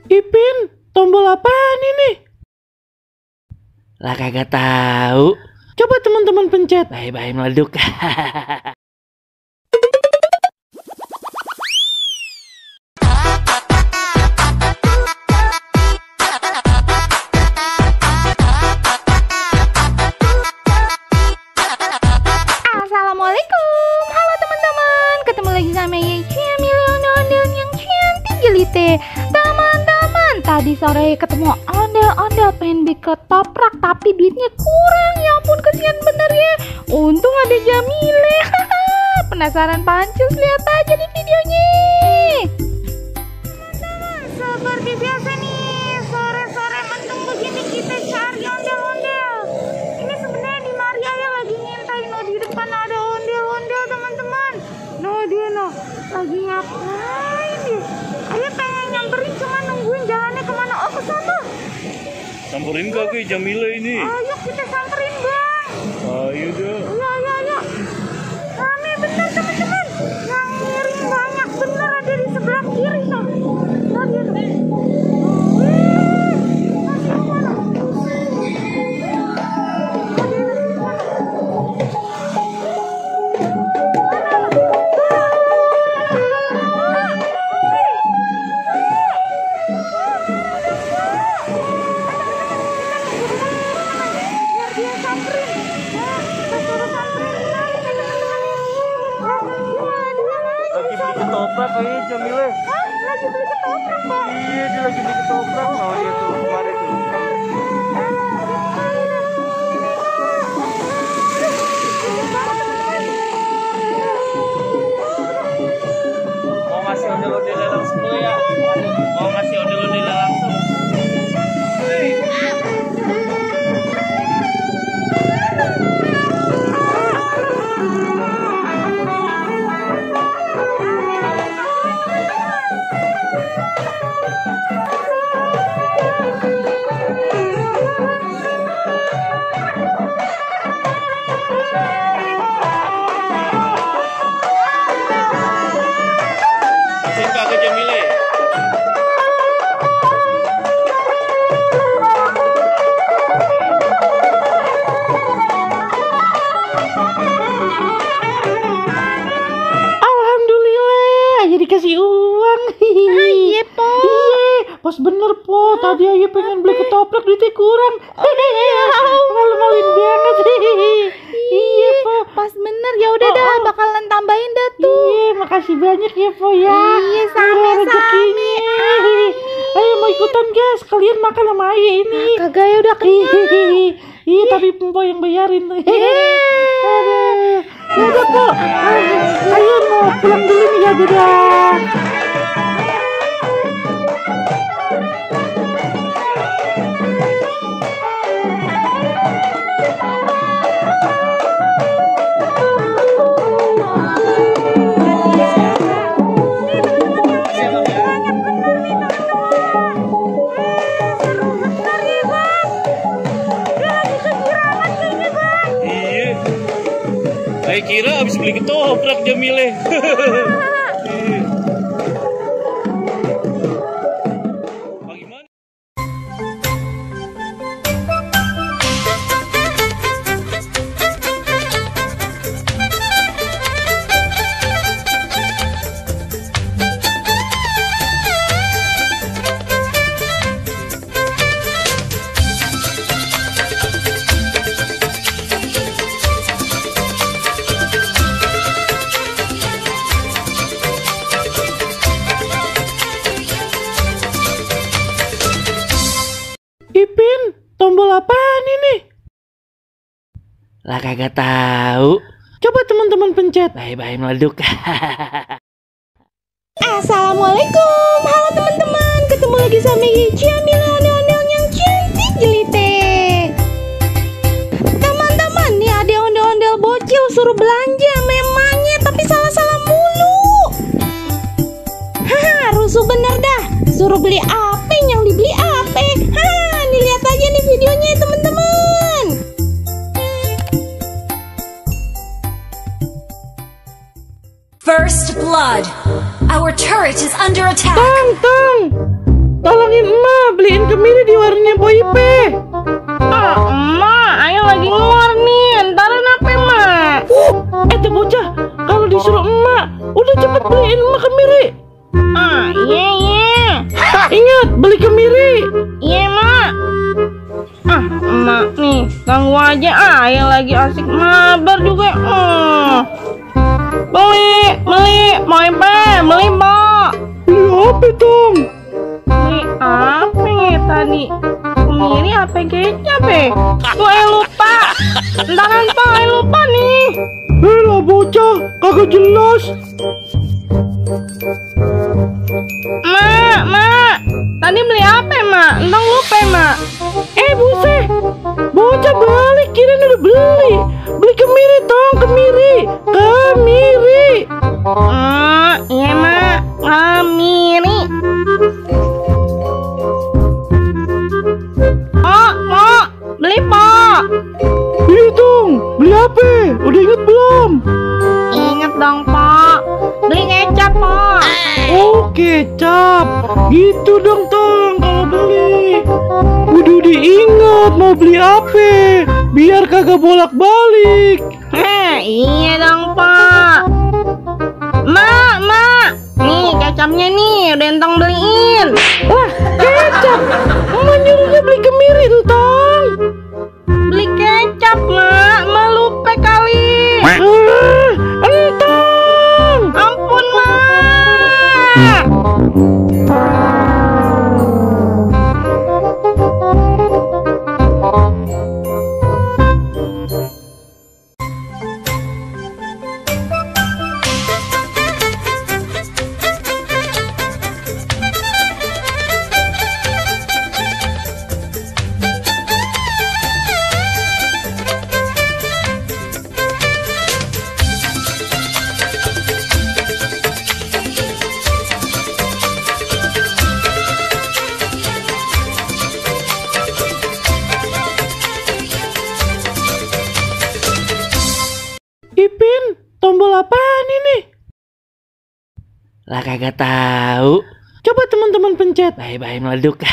Ipin, tombol apaan ini? Lah kagak tahu. Coba teman-teman pencet. Bye-bye meleduk. Assalamualaikum. Halo teman-teman. Ketemu lagi sama Yecia ondel-ondel yang cantik jelite. Teman-teman, tadi sore ketemu ondel-ondel pengen beli ketoprak tapi duitnya kurang. Ya ampun, kesian bener ya. Untung ada Jamile. Penasaran pancus, lihat aja di videonya. Teman-teman, seperti biasa nih, sore-sore mendung begini kita cari ondel-ondel. Ini sebenarnya di Maria ya lagi ngintain. No, di depan ada ondel-ondel teman-teman. No, dia lagi ngapain dia? Ayo pengen nyamperin, cuma nungguin jalannya kemana. Oh, ke sana. Samperin gak ke Jamila ini? Ayo kita samperin bang. Ayo dah. Ayo. Rame bener teman-teman. Yang ngiring banyak bener ada di sebelah kiri no. Nah dia tuh. Masih kemana? Lagi beli ketoprak kayaknya Jamila. Hah? Lagi beli ketoprak bang? Iya, dia lagi beli ketoprak. Oh iya tuh, kemarin tuh. Mau ngasih ondel-ondelnya langsung dulu ya? Mau ngasih ondel-ondelnya langsung? Cinta ke Jamile. Alhamdulillah, aja dikasih uang. Iya po. Iya, pas bener po. Tadi aja pengen beli ketoprak, duitnya kurang. Malu-maluin banget. Iya po. Pas bener, ya udah dah bakalan tambahin dah tuh. Iya, makasih banyak ya po ya. Iya, sama-sama. Rezekinya. Ayo mau ikutan guys, kalian makan sama Ayah ini. Kagak ya udah kenyang. Iya, tapi po yang bayarin. Aduh. Ya udah po. Ayo mau pulang dulu nih ya, dadah. Iya. Saya kira habis beli ketoprak Jamile. Iya. Bagaimana? Ipin, tombol apaan ini? Lah kagak tahu. Coba teman-teman pencet. Bye-bye meleduk. Assalamualaikum. Halo teman-teman. Ketemu lagi sama Yecia ondel-ondel yang cantik jelite. Teman-teman, nih ada ondel-ondel bocil suruh belanja memangnya tapi salah-salah mulu. Haha, rusuh bener dah. Suruh beli apa yang dibeli apa? Haha, nih lihat aja nih videonya teman-teman. First blood. Our turret is under attack. Tolongin di warungnya Boy Ipe. Emak, ayo lagi ngeluar nih. Ntaran apa, Mak? Tuh bocah, kalau disuruh emak, udah cepet beliin emak kemiri. Iya. Ingat, beli kemiri. Iya, Mak. Emak nih, ganggu aja. Ayo lagi asik mabar juga. Beli, mau apa? Beli, Mbak. Beli apa dong? Beli apa ya tadi? Kemiri apa kecap ya? Gue lupa. Ntaran Pak, lupa nih. Lah bocah, kagak jelas. Mak, tadi beli apa, Mak? Entang lupa, Mak. Buset, bocah balik kirain udah beli. Beli kemiri tong, kemiri. Iya, Mak. Kemiri. Pak, beli, Pak. Iya dong, beli apa? Udah inget belum? Ingat dong, Pak. Beli kecap, Pak. Oh, kecap. Gitu dong, Tong, kalau beli. Udah diingat mau beli apa? Biar kagak bolak-balik. Iya dong, Pak. Mak. Nih, kecapnya nih. Udah entong beliin. Wah, kecap. Emak nyuruhnya beli kemiri, Tong. Beli kecap, Mak. Lupa kali. Entong. Ampun, Mak. Ipin, tombol apaan ini? Lah kagak tahu. Coba teman-teman pencet. Bye-bye meleduk.